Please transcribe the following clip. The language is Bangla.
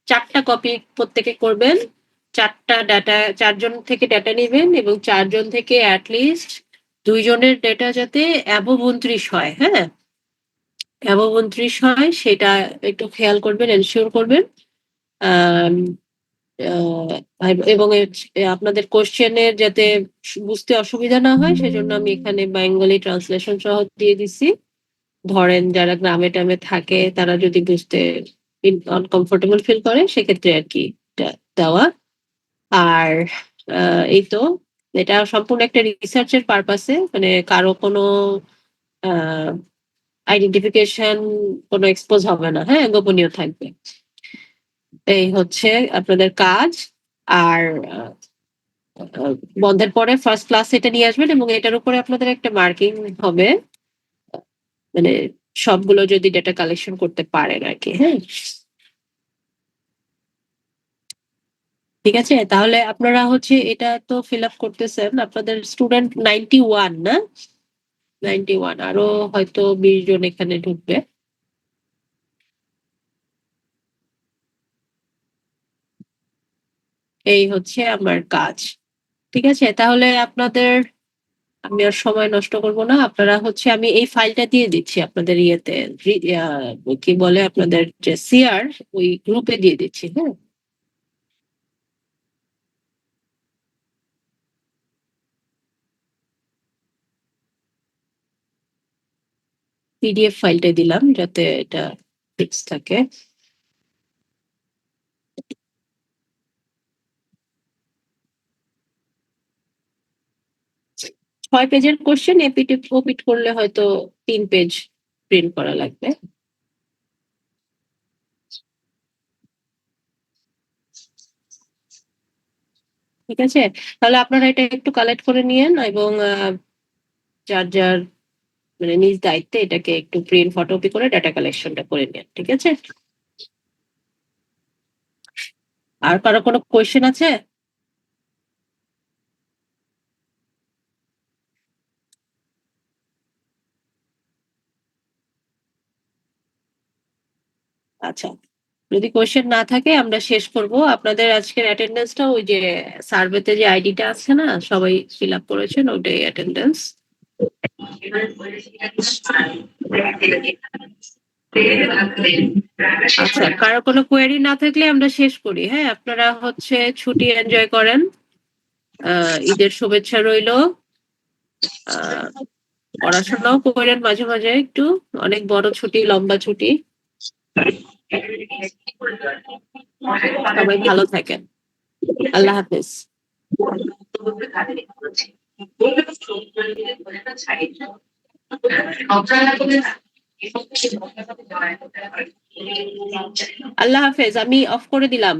4টা কপি প্রত্যেকে করবেন। 4জন থেকে ডাটা নিবেন এবং 4 জন থেকে এট লিস্ট 2 জনের ডাটা যাতে অ্যাবভ 29 হয়, হ্যাঁ? অ্যাবভ 29 হয় সেটা একটু খেয়াল করবেন, এনশিওর করবেন। আম এবং আপনাদের কোশ্চেনের যাতে বুঝতে অসুবিধা না হয় সেজন্য আমি এখানে বেঙ্গলি ট্রান্সলেশন সহ দিয়ে দিছি। ধরেন যারা গ্রামে টামে থাকে তারা যদি বুঝতে আনকমফোর্টেবল ফিল করে সেক্ষেত্রে আর কি দেওয়া। আর এই তো এটা সম্পূর্ণ একটা রিসার্চের পারপাসে, মানে কারো কোনো আইডেন্টিফিকেশন কোনো এক্সপোজ হবে না, হ্যাঁ, গোপনীয় থাকবে। এই হচ্ছে আপনাদের কাজ। আর বন্ধের পরে ফার্স্ট ক্লাস এটা নিয়ে আসবেন এবং এটার উপরে আপনাদের একটা মার্কিং হবে, মানে সবগুলো যদি ডেটা কালেকশন করতে পারেন আর কি, হ্যাঁ। ঠিক আছে, তাহলে আপনারা হচ্ছে এটা তো ফিল আপ করতেছেন। আপনাদের স্টুডেন্ট 91 না? 91, আরো হয়তো 20 জন এখানে ঢুকবে। এই হচ্ছে আমার কাজ। ঠিক আছে, তাহলে আপনাদের আমি আর সময় নষ্ট করব না। আপনারা হচ্ছে আমি এই ফাইলটা দিয়ে দিচ্ছি আপনাদের ইয়েতে, কি বলে আপনাদের যে সিআর, ওই গ্রুপে দিয়ে দিচ্ছি, হ্যাঁ। পিডিএফ ফাইলটা দিলাম যাতে এটা ফিক্স থাকে। 6 পেজের কোশ্চেন এপিট ওপিট করলে হয়তো 3 পেজ প্রিন্ট করা লাগবে। ঠিক আছে, তাহলে আপনারা এটা একটু কালেক্ট করে নিয়েন এবং যার যার মানে নিজ দায়িত্বে এটাকে একটু প্রিন্ট ফটোকপি করে ডাটা কালেকশনটা করে নিন। ঠিক আছে, আর কারো কোনো কোয়েশ্চেন আছে? আচ্ছা, যদি কোয়েশ্চেন না থাকে আমরা শেষ করব। আপনাদের আজকের অ্যাটেন্ডেন্সটা ওই যে সার্ভেতে যে আইডিটা আছে না, সবাই ফিল আপ করেছেন, ওটাই অ্যাটেন্ডেন্স। আচ্ছা, কারো কোনো কোয়েরি না থাকলে আমরা শেষ করি, হ্যাঁ। আপনারা হচ্ছে ছুটি এনজয় করেন, ঈদের শুভেচ্ছা রইলো। পড়াশোনাও করেন মাঝে মাঝে একটু, অনেক বড় ছুটি, লম্বা ছুটি। সবাই ভালো থাকেন, আল্লাহ হাফেজ। আল্লাহ হাফেজ, আমি অফ করে দিলাম।